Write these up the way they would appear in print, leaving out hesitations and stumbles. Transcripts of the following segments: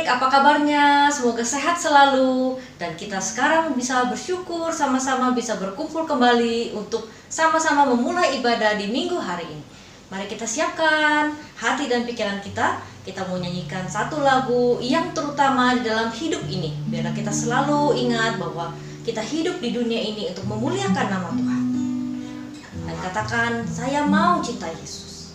apa kabarnya? Semoga sehat selalu. Dan kita sekarang bisa bersyukur sama-sama bisa berkumpul kembali untuk sama-sama memulai ibadah di minggu hari ini. Mari kita siapkan hati dan pikiran kita. Kita mau nyanyikan satu lagu yang terutama di dalam hidup ini. Biar kita selalu ingat bahwa kita hidup di dunia ini untuk memuliakan nama Tuhan. Dan katakan, saya mau cinta Yesus.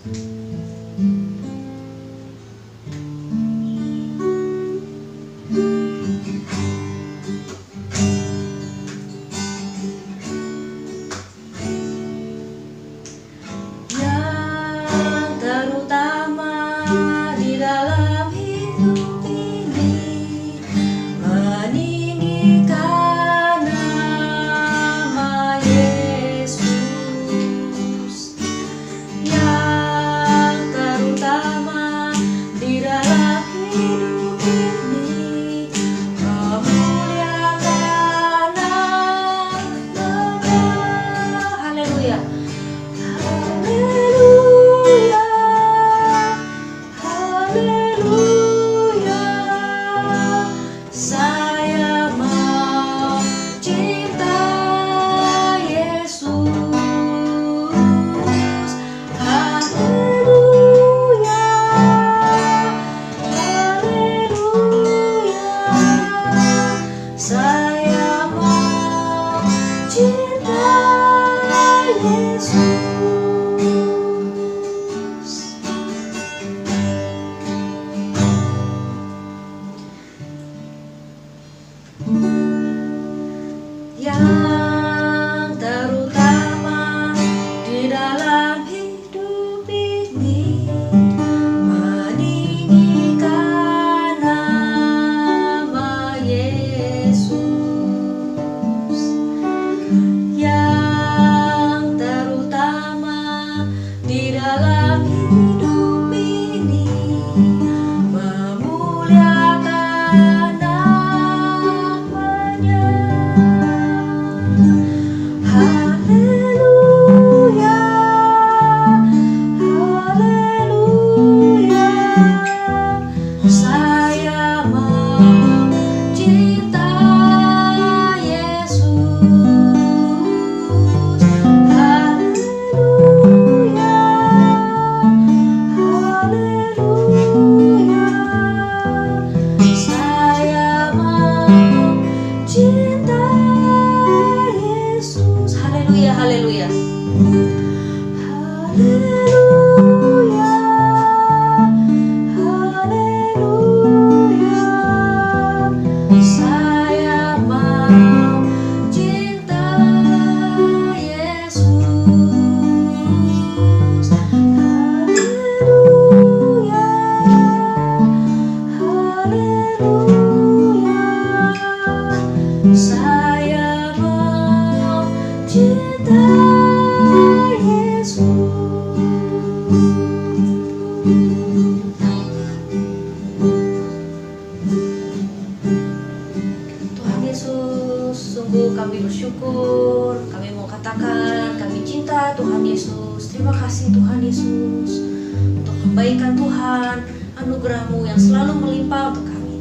Kebaikan Tuhan, anugerah-Mu yang selalu melimpah untuk kami.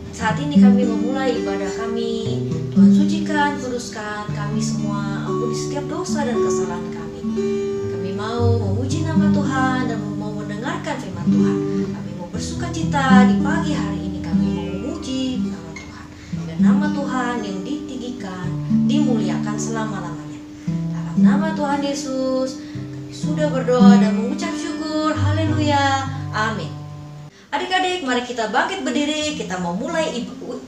Saat ini kami memulai ibadah kami. Tuhan sucikan, kuduskan kami semua, ampuni setiap dosa dan kesalahan kami. Kami mau memuji nama Tuhan dan mau mendengarkan firman Tuhan. Kami mau bersuka cita di pagi hari ini. Kami mau memuji nama Tuhan. Dan nama Tuhan yang ditinggikan, dimuliakan selama-lamanya. Dalam nama Tuhan Yesus, sudah berdoa dan mengucap syukur. Haleluya. Amin. Adik-adik, mari kita bangkit berdiri. Kita mau mulai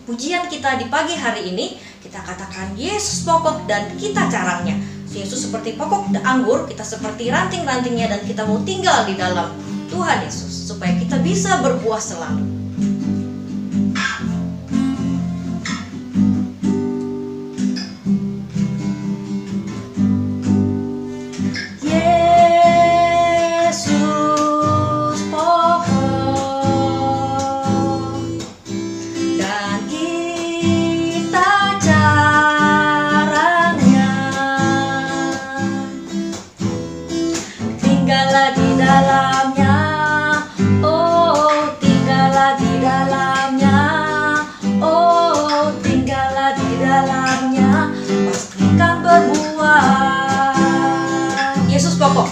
pujian kita di pagi hari ini. Kita katakan Yesus pokok dan kita carangnya. Yesus seperti pokok anggur, kita seperti ranting-rantingnya, dan kita mau tinggal di dalam Tuhan Yesus supaya kita bisa berbuah selalu. Tinggallah di dalamnya, oh tinggallah di Yesus pokok.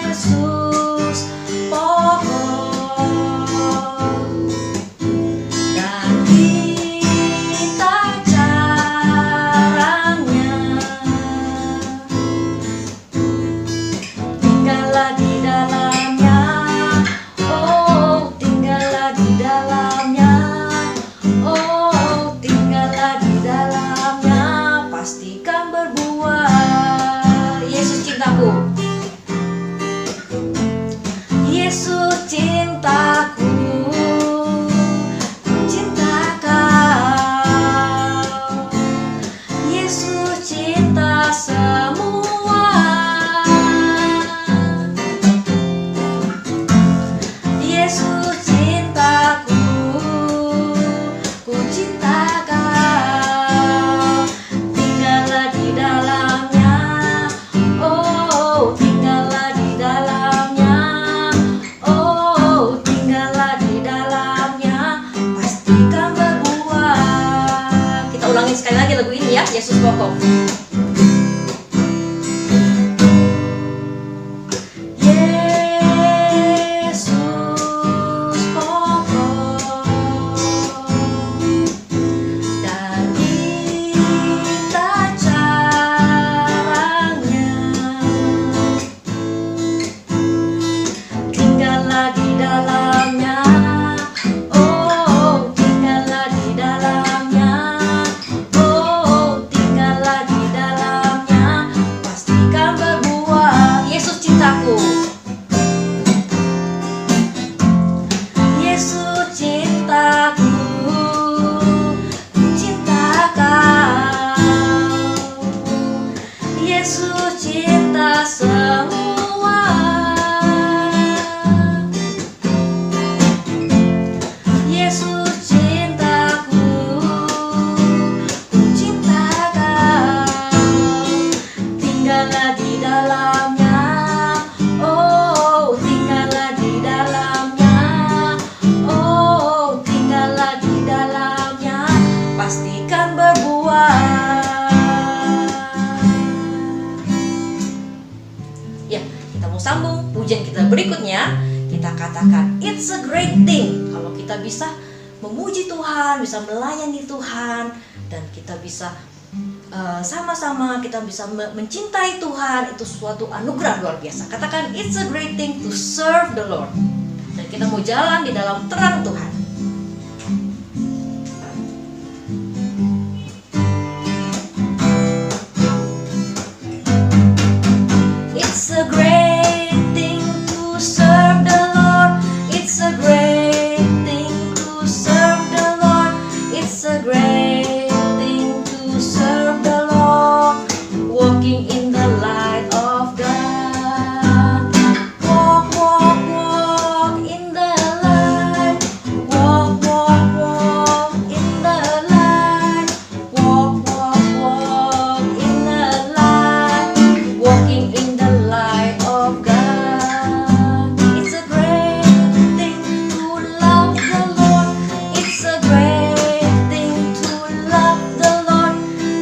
Yesus pokok dan kita caranya, tinggallah di dalamnya, oh tinggallah di dalamnya, oh tinggallah di dalamnya, pastikan berbuah. Yesus cintaku, Yesus cintaku, ku cinta kau. Yesus cinta semua. Yesus cintaku, ku cinta kau. Tinggallah di dalamnya, oh tinggallah di dalamnya, oh tinggallah di dalamnya, pastikan berbuah. Kita ulangi sekali lagi lagu ini ya, Yesus pokok. Yesus pokok dan kita caranya, tinggallah di dalamnya, oh tinggallah di dalamnya, oh tinggallah di dalamnya, pastikan berbuah. Yesus cintaku, Yesus cintaku, ku cinta kau. Yesus cinta semua. Yesus cintaku, ku cinta kau. Tinggallah di dalamnya, oh tinggallah di dalamnya, oh tinggallah di dalamnya, pastikan berbuah. Ya, kita mau sambung pujian kita berikutnya. Kita katakan it's a great thing kalau kita bisa memuji Tuhan, bisa melayani Tuhan, dan kita bisa sama-sama kita bisa mencintai Tuhan. Itu suatu anugerah luar biasa. Katakan it's a great thing to serve the Lord. Dan kita mau jalan di dalam terang Tuhan. It's a great thing to serve the Lord. It's a great thing to serve the Lord. It's a great thing to serve the Lord. Walking in the light of God. Walk, walk, walk in the light. Walk, walk, walk in the light. Walk, walk, walk in the light. Walking in the light of God. It's a great thing to love the Lord. It's a great thing to love the Lord.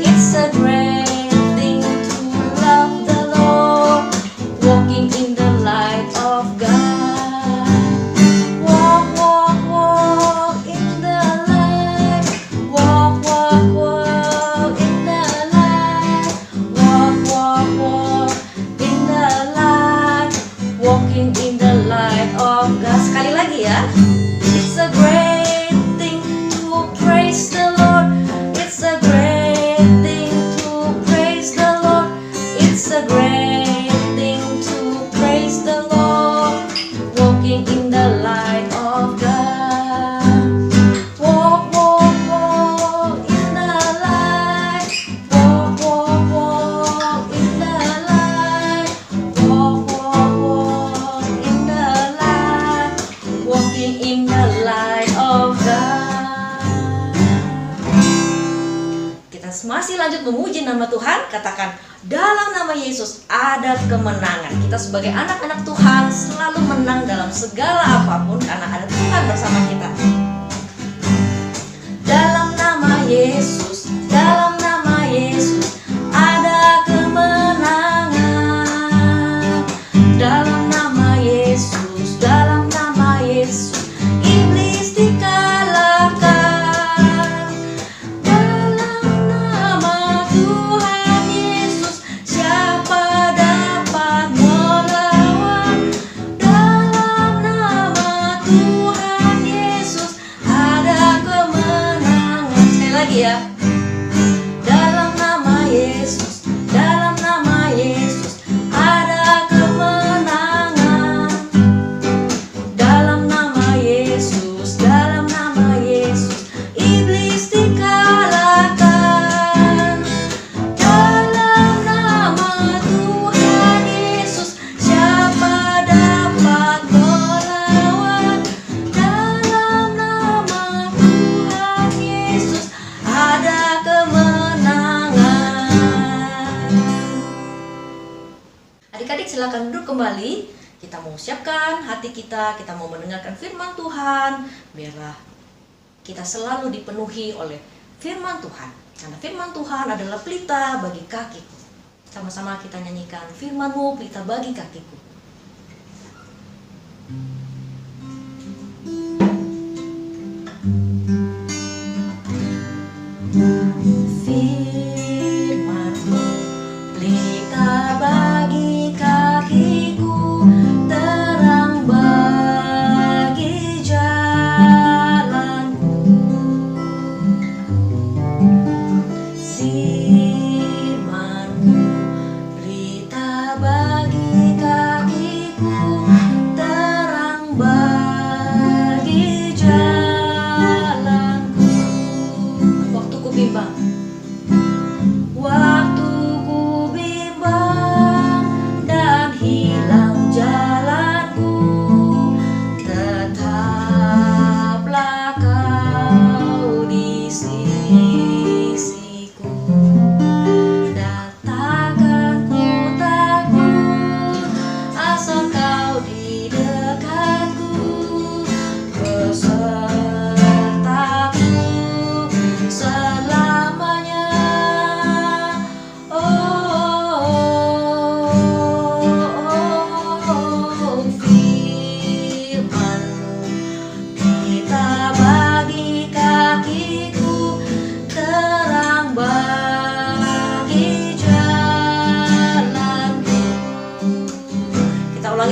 It's a great thing to love the Lord. Walking in the light of God. Walk, walk, walk in the light. Walk, walk, walk in the light. Walk, walk, walk in the light. Walking in the light of God. Sekali lagi ya. It's a great thing to praise the Lord. It's a great thing to praise the Lord. It's a great thing to praise the Lord. Walking in the light of God. Walk, walk, walk in the light. Walk, walk, walk in the light. Walk, walk, walk in the light. Walking in the light of God. Kita masih lanjut memuji nama Tuhan. Katakan, dalam nama Yesus ada kemenangan. Kita sebagai anak-anak Tuhan selalu menang dalam segala apapun karena ada Tuhan bersama kita. Dalam nama Yesus, dalam nama Yesus ada kemenangan. Adik-adik silakan duduk kembali. Kita mau siapkan hati kita mau mendengarkan firman Tuhan. Biarlah kita selalu dipenuhi oleh firman Tuhan. Karena firman Tuhan adalah pelita bagi kakiku. Sama-sama kita nyanyikan firman-Mu pelita bagi kakiku.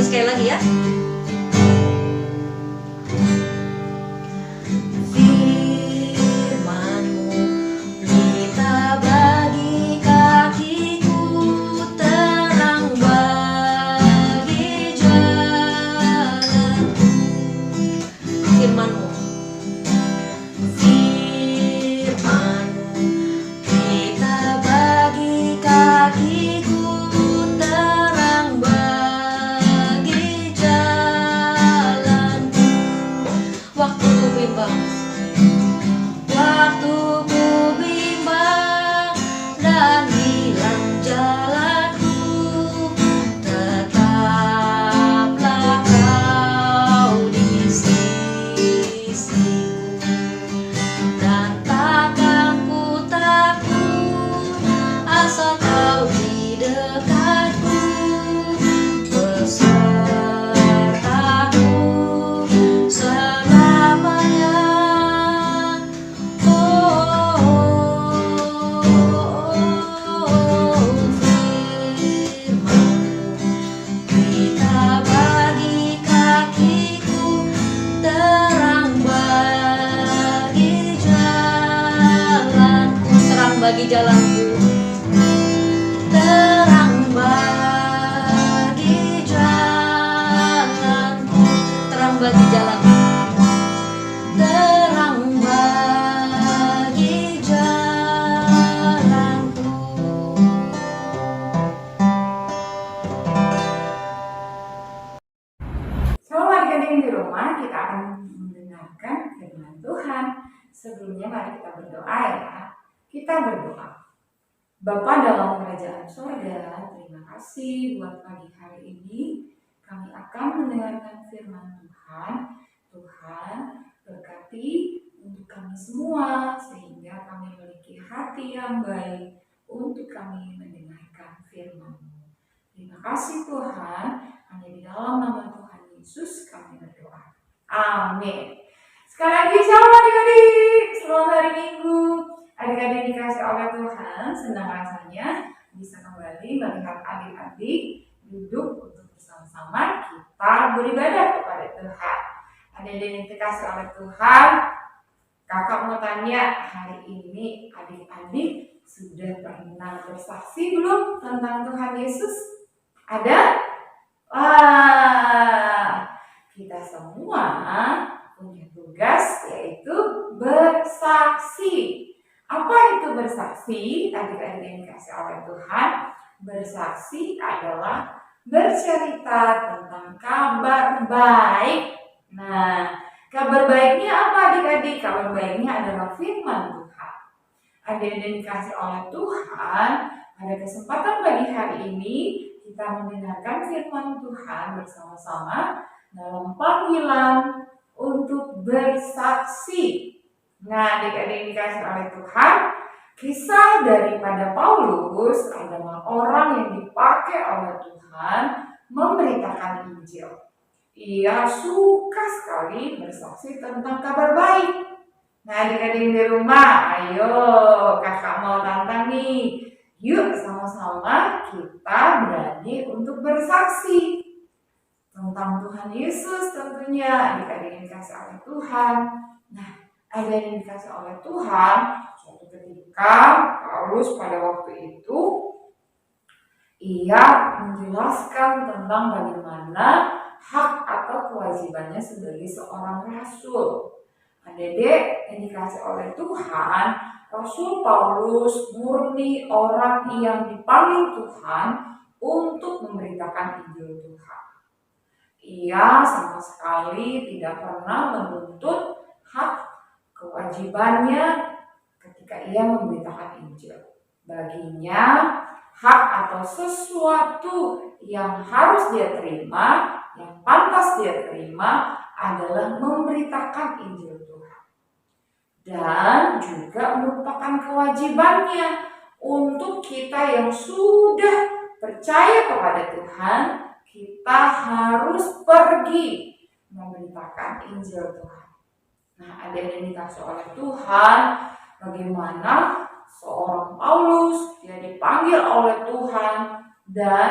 Sekali lagi ya. Firman-Mu pelita bagi kakiku, terang bagi jalanku. Firman-Mu, Firman-Mu pelita bagi kakiku, waktu ku bimbang dan hilang jalanku, tetaplah Kau di sisiku, dan takkan ku takut asal Kau di dekatku, besertaku selamanya. Bagi jalanku, terang bagi jalanku, terang bagi jalanku, terang bagi jalanku. Selamat adik di rumah, kita akan mendengarkan firman Tuhan. Sebelumnya mari kita berdoa ya. Kita berdoa. Bapa dalam kerajaan surga, terima kasih buat pagi hari ini. Kami akan mendengarkan firman Tuhan. Tuhan berkati untuk kami semua, sehingga kami memiliki hati yang baik untuk kami mendengarkan firman-Mu. Terima kasih Tuhan, hanya di dalam nama Tuhan Yesus kami berdoa. Amin. Sekali lagi shalom adik-adik, selamat hari Minggu. Adik-adik dikasih oleh Tuhan, senang rasanya bisa kembali melihat adik-adik duduk untuk bersama-sama kita beribadah kepada Tuhan. Adik-adik yang dikasih oleh Tuhan, kakak mau tanya, hari ini adik-adik sudah pernah bersaksi belum tentang Tuhan Yesus? Ada? Wah, kita semua punya tugas yaitu bersaksi. Apa itu bersaksi? Adik-adik yang dikasih oleh Tuhan, bersaksi adalah bercerita tentang kabar baik. Nah, kabar baiknya apa adik-adik? Kabar baiknya adalah firman Tuhan. Adik-adik yang dikasih oleh Tuhan, pada kesempatan pagi hari ini kita mendengarkan firman Tuhan bersama-sama dalam panggilan untuk bersaksi. Nah, adik-adik dikasih oleh Tuhan, kisah daripada Paulus adalah orang yang dipakai oleh Tuhan memberitakan Injil. Ia suka sekali bersaksi tentang kabar baik. Nah, adik-adik di rumah, ayo kakak mau tantang nih. Yuk sama-sama kita berani untuk bersaksi tentang Tuhan Yesus tentunya. Adik-adik yang dikasih oleh Tuhan. Nah, ada yang dikasih oleh Tuhan. Suatu ketika Paulus pada waktu itu ia menjelaskan tentang bagaimana hak atau kewajibannya sebagai seorang rasul. Adik-adik yang dikasih oleh Tuhan, Rasul Paulus murni orang yang dipanggil Tuhan untuk memberitakan Injil Tuhan. Ia sama sekali tidak pernah menuntut hak kewajibannya ketika ia memberitakan Injil. Baginya, hak atau sesuatu yang harus dia terima, yang pantas dia terima adalah memberitakan Injil Tuhan. Dan juga merupakan kewajibannya untuk kita yang sudah percaya kepada Tuhan, kita harus pergi memberitakan Injil Tuhan. Nah, ada yang dikasih oleh Tuhan, bagaimana seorang Paulus dia dipanggil oleh Tuhan dan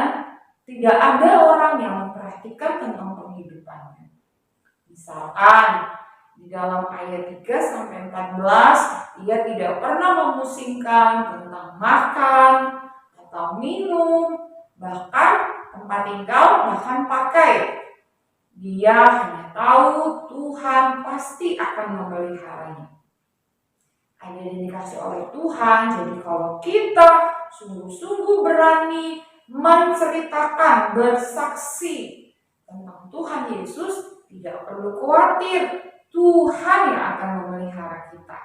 tidak ada orang yang memperhatikan tentang penghidupannya. Misalkan di dalam ayat 3-14 ia tidak pernah memusingkan tentang makan atau minum, bahkan tempat tinggal, bahkan pakai. Dia hanya tahu Tuhan pasti akan memeliharanya. Ada yang dikasih oleh Tuhan, jadi kalau kita sungguh-sungguh berani menceritakan, bersaksi tentang Tuhan Yesus, tidak perlu khawatir, Tuhan yang akan memelihara kita.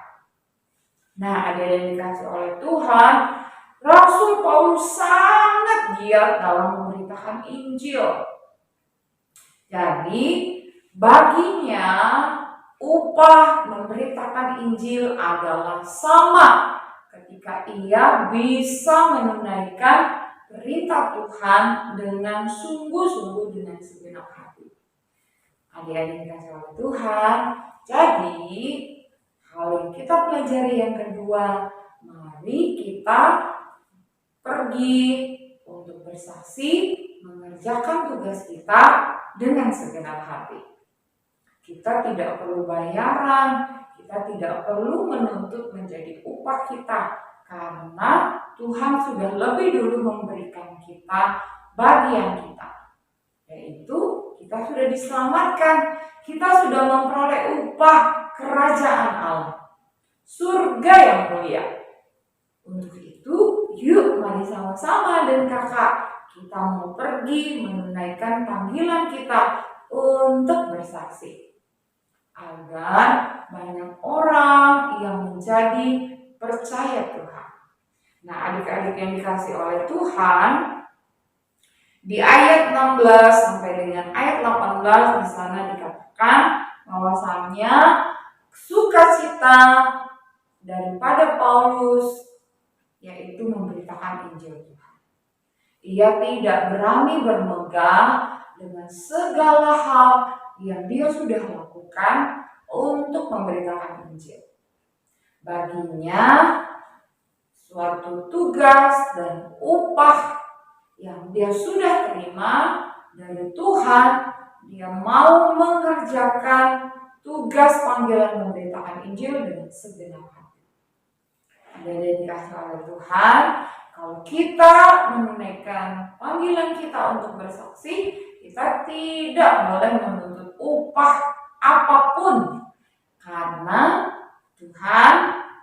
Nah, ada yang dikasih oleh Tuhan, Rasul Paulus sangat giat dalam memberitakan Injil. Jadi, baginya upah memberitakan Injil adalah sama ketika ia bisa menunaikan perintah Tuhan dengan sungguh-sungguh, dengan segenap hati. Adik-adik dikasih oleh Tuhan. Jadi, hal yang kita pelajari yang kedua, mari kita pergi untuk bersaksi, mengerjakan tugas kita dengan segenap hati. Kita tidak perlu bayaran, kita tidak perlu menuntut menjadi upah kita, karena Tuhan sudah lebih dulu memberikan kita bagian kita, yaitu kita sudah diselamatkan, kita sudah memperoleh upah kerajaan Allah, surga yang mulia. Untuk itu, yuk mari sama-sama dan kakak kita mau pergi menunaikan panggilan kita untuk bersaksi, agar banyak orang yang menjadi percaya Tuhan. Nah, adik-adik yang dikasih oleh Tuhan, di ayat 16 sampai dengan ayat 18 di sana dikatakan bahwasannya sukacita daripada Paulus yaitu memberitakan Injil Tuhan. Ia tidak berani bermegah dengan segala hal yang dia sudah lakukan untuk memberitakan Injil. Baginya suatu tugas dan upah yang dia sudah terima dari Tuhan, dia mau mengerjakan tugas panggilan memberitakan Injil dengan segenap hati. Ada yang dikasih oleh Tuhan, kalau kita menunaikan panggilan kita untuk bersaksi, kita tidak boleh menuntut upah apapun, karena Tuhan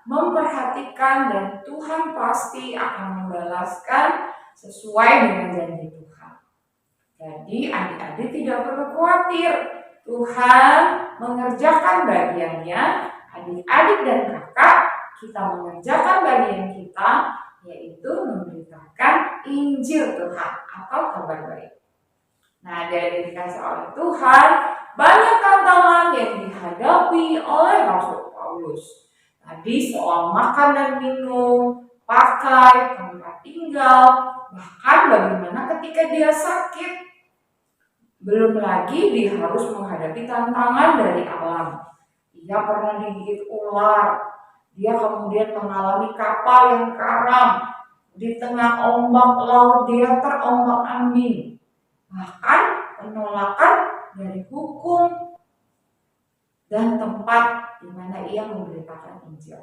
memperhatikan dan Tuhan pasti akan membalaskan sesuai dengan janji Tuhan. Jadi adik-adik tidak perlu khawatir, Tuhan mengerjakan bagiannya. Adik-adik dan kakak, kita mengerjakan bagian kita, yaitu memberitakan Injil Tuhan atau kabar baik. Nah, dari dikasih oleh Tuhan, banyak tantangan yang dihadapi oleh Rasul Paulus. Tadi soal makan dan minum, pakai, tempat tinggal, bahkan bagaimana ketika dia sakit. Belum lagi dia harus menghadapi tantangan dari alam. Dia pernah digigit ular, dia kemudian mengalami kapal yang karam. Di tengah ombak laut dia terombang-ambing. Bahkan penolakan dari hukum dan tempat di mana ia memberitakan Injil.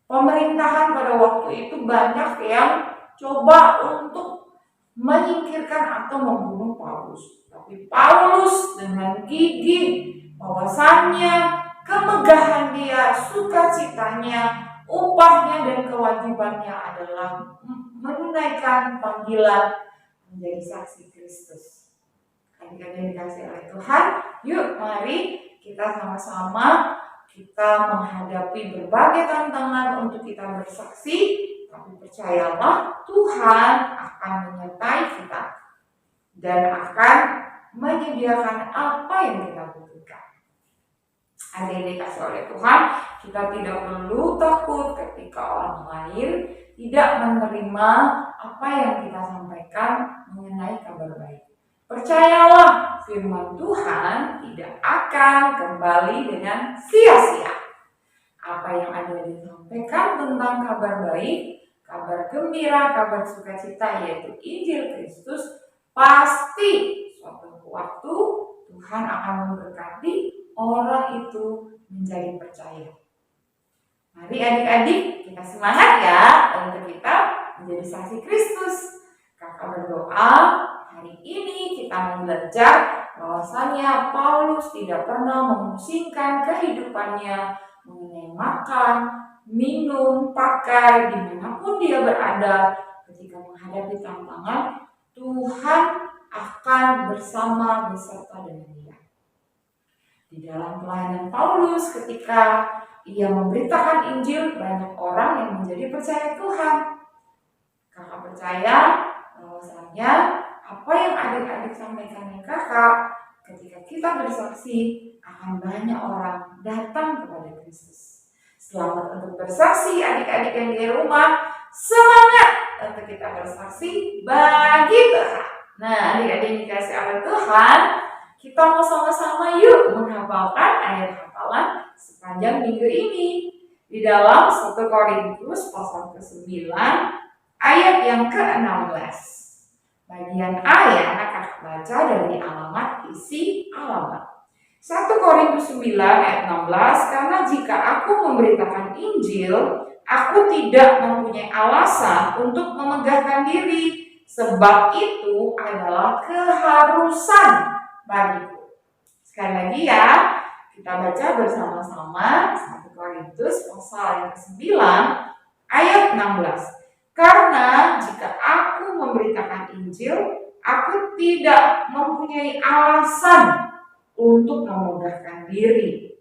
Pemerintahan pada waktu itu banyak yang coba untuk menyingkirkan atau membunuh Paulus. Tapi Paulus dengan gigih bahwasannya kemegahan dia, sukacitanya, upahnya dan kewajibannya adalah menunaikan panggilan menjadi saksi Kristus. Adik-adik dikasih oleh Tuhan, yuk mari kita sama-sama kita menghadapi berbagai tantangan untuk kita bersaksi, tapi percayalah Tuhan akan menyertai kita dan akan menyediakan apa yang kita butuhkan. Adik-adik dikasih oleh Tuhan, kita tidak perlu takut ketika orang lain tidak menerima apa yang kita sampaikan mengenai kabar baik. Percayalah, firman Tuhan tidak akan kembali dengan sia-sia. Apa yang ada disampaikan tentang kabar baik, kabar gembira, kabar sukacita, yaitu Injil Kristus, pasti suatu waktu Tuhan akan memberkati orang itu menjadi percaya. Mari adik-adik kita semangat ya untuk kita menjadi saksi Kristus. Kakak berdoa, hari ini kita mau belajar bahwasanya Paulus tidak pernah memusingkan kehidupannya mengenai makan, minum, pakai, dimanapun dia berada. Ketika menghadapi tantangan, Tuhan akan bersama beserta dengan dia. Di dalam pelayanan Paulus ketika ia memberitakan Injil, banyak orang yang menjadi percaya Tuhan. Kakak percaya bahwasanya apa yang adik-adik sampaikan ke kakak, ketika kita bersaksi akan banyak orang datang kepada Kristus. Selamat untuk bersaksi adik-adik yang di rumah, semangat untuk kita bersaksi bagi Tuhan. Nah, adik-adik dikasih oleh Tuhan, kita mau sama-sama yuk menghafalkan ayat hafalan sepanjang minggu ini. Di dalam 1 Korintus pasal ke-9 ayat yang ke-16. Bagian A ya, kakak baca dari alamat isi alamat. 1 Korintus 9 ayat 16, karena jika aku memberitakan Injil, aku tidak mempunyai alasan untuk memegahkan diri, sebab itu adalah keharusan bagiku. Sekali lagi ya, kita baca bersama-sama 1 Korintus pasal yang ke-9 ayat 16. Karena jika aku memberitakan Injil, aku tidak mempunyai alasan untuk memegahkan diri.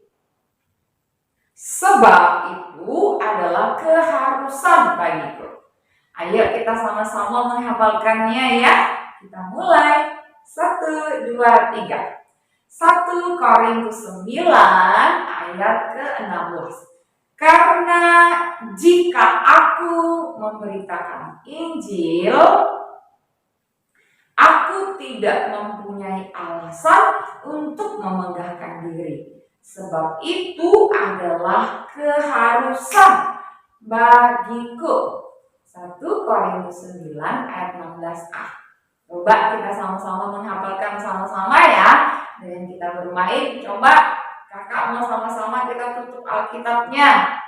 Sebab itu adalah keharusan bagiku. Ayo kita sama-sama menghafalkannya ya. Kita mulai. 1, 2, 3. 1 Korintus 9 ayat ke-16. Karena jika aku memberitakan Injil, aku tidak mempunyai alasan untuk memegahkan diri. Sebab itu adalah keharusan bagiku. 1 Korintus 9 ayat 16a. Coba kita sama-sama menghafalkan sama-sama ya. Dengan kita bermain, coba kakak mau sama-sama kita tutup Alkitabnya.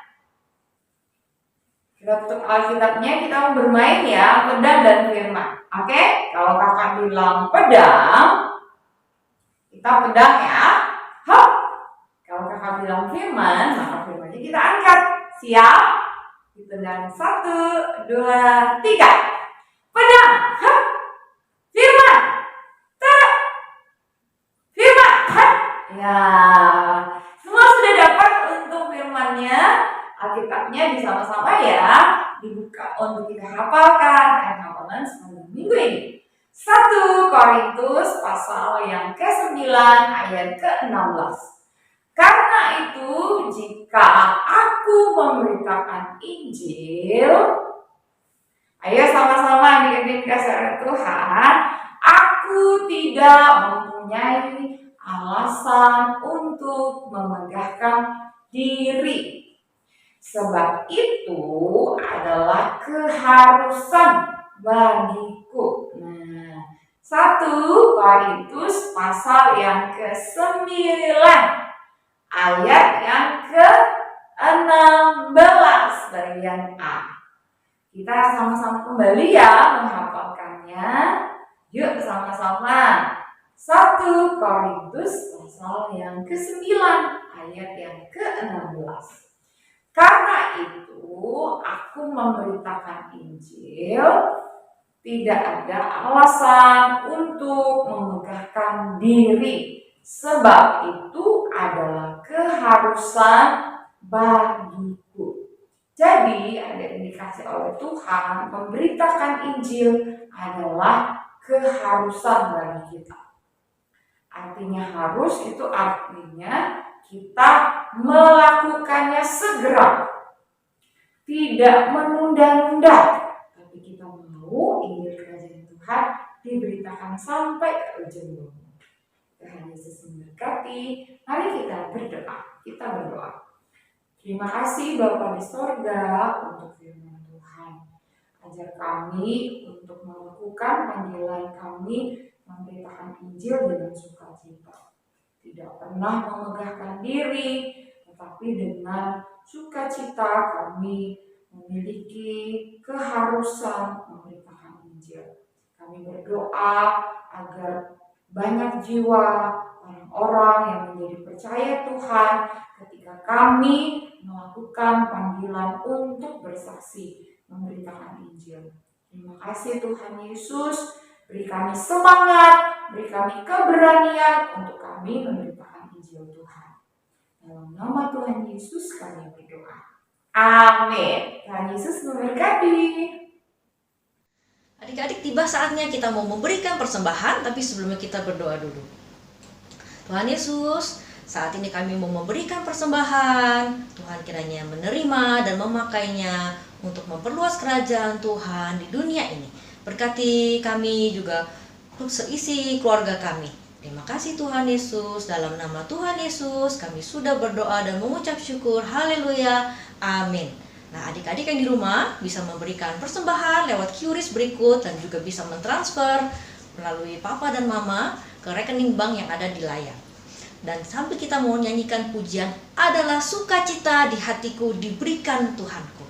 Kita tutup Alkitabnya, kita mau bermain ya, pedang dan firman. Oke? Kalau kakak bilang pedang, kita pedang ya. Hop. Kalau kakak bilang firman, maka firmannya kita angkat. Siap? Pedang 1, 2, 3. Pedang. Hop. Firman. Tarik. Firman. Hop. Ya. Semua sudah dapat untuk firmannya. Alkitabnya disama-sama ya, dibuka untuk kita hafalkan ayat hafalan sepanjang minggu ini. 1 Korintus pasal yang ke-9 ayat ke-16. Karena itu jika aku memberitakan Injil, ayo sama-sama diiring kasih Tuhan, aku tidak mempunyai alasan untuk memegahkan diri. Sebab itu adalah keharusan bagiku. 1 Korintus pasal yang ke-9 ayat yang ke-16 bagian A. Kita sama-sama kembali ya menghafalkannya. Yuk sama-sama. 1 Korintus pasal yang ke-9 ayat yang ke-16. Karena itu aku memberitakan Injil, tidak ada alasan untuk memegahkan diri, sebab itu adalah keharusan bagiku. Jadi ada indikasi oleh Tuhan, memberitakan Injil adalah keharusan bagi kita. Artinya harus itu artinya kita melakukannya segera, tidak menunda-nunda, tapi kita mau Injil Kerajaan Tuhan diberitakan sampai ke ujung dunia. Tuhan Yesus memberkati. Mari kita berdoa. Kita berdoa. Terima kasih Bapa di sorga untuk firman Tuhan. Ajar kami untuk melakukan panggilan kami memberitakan Injil dengan sukacita. Tidak pernah memegahkan diri, tetapi dengan sukacita kami memiliki keharusan memberitakan Injil. Kami berdoa agar banyak jiwa orang-orang yang menjadi percaya Tuhan ketika kami melakukan panggilan untuk bersaksi memberitakan Injil. Terima kasih Tuhan Yesus, beri kami semangat, beri kami keberanian untuk kami memberitakan Injil Tuhan. Dalam nama Tuhan Yesus kami berdoa. Amin. Tuhan Yesus memberkati. Adik-adik, tiba saatnya kita mau memberikan persembahan, tapi sebelumnya kita berdoa dulu. Tuhan Yesus, saat ini kami mau memberikan persembahan. Tuhan kiranya menerima dan memakainya untuk memperluas kerajaan Tuhan di dunia ini. Berkati kami juga untuk seisi keluarga kami. Terima kasih Tuhan Yesus. Dalam nama Tuhan Yesus kami sudah berdoa dan mengucap syukur. Haleluya. Amin. Nah, adik-adik yang di rumah bisa memberikan persembahan lewat QRIS berikut dan juga bisa mentransfer melalui papa dan mama ke rekening bank yang ada di layar. Dan sampai kita mau nyanyikan pujian, adalah sukacita di hatiku diberikan Tuhanku.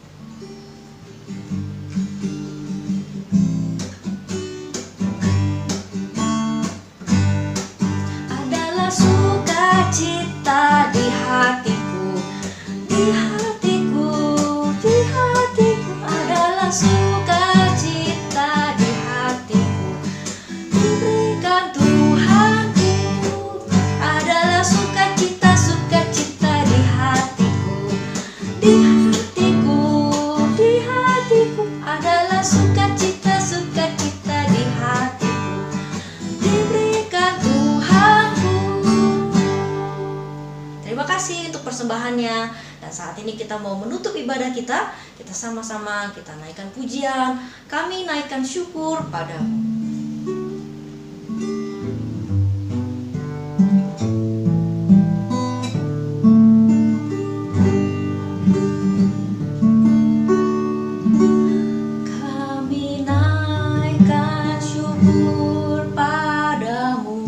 Adalah sukacita di hatiku, di hatiku, di hatiku. Adalah sukacita di hatiku diberikan Tuhanku. Adalah sukacita, sukacita di hatiku, di hatiku, di hatiku. Adalah sukacita, sukacita di hatiku diberikan Tuhanku. Terima kasih untuk persembahannya. Dan saat ini kita mau menutup ibadah kita. Kita sama-sama kita naikkan pujian. Kami naikkan syukur padamu. Kami naikkan syukur padamu.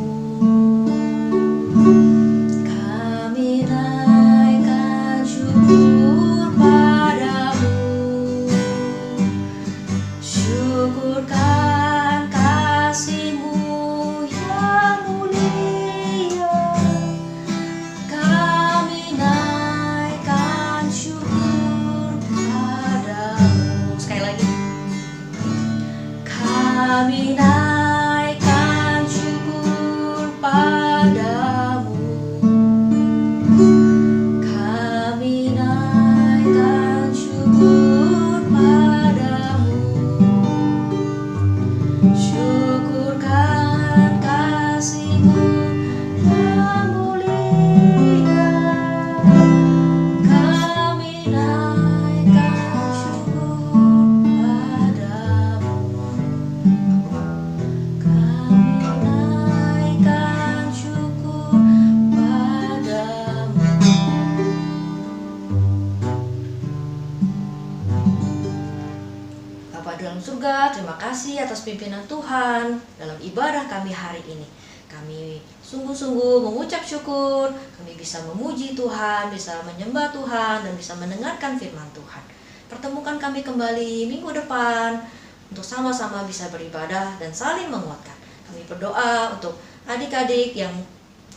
Kami naikkan syukur padamu. Syukurkan kasih-Mu yang mulia. Kami naikkan syukur padamu. Sekali lagi. Kami naikkan terima kasih atas pimpinan Tuhan dalam ibadah kami hari ini. Kami sungguh-sungguh mengucap syukur, kami bisa memuji Tuhan, bisa menyembah Tuhan, dan bisa mendengarkan firman Tuhan. Pertemukan kami kembali minggu depan untuk sama-sama bisa beribadah dan saling menguatkan. Kami berdoa untuk adik-adik yang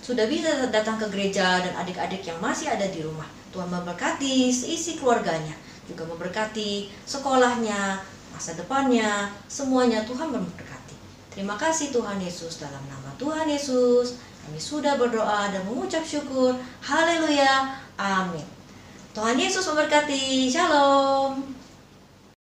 sudah bisa datang ke gereja dan adik-adik yang masih ada di rumah. Tuhan memberkati seisi keluarganya, juga memberkati sekolahnya, masa depannya, semuanya Tuhan memberkati. Terima kasih Tuhan Yesus, dalam nama Tuhan Yesus kami sudah berdoa dan mengucap syukur. Haleluya, amin. Tuhan Yesus memberkati. Shalom.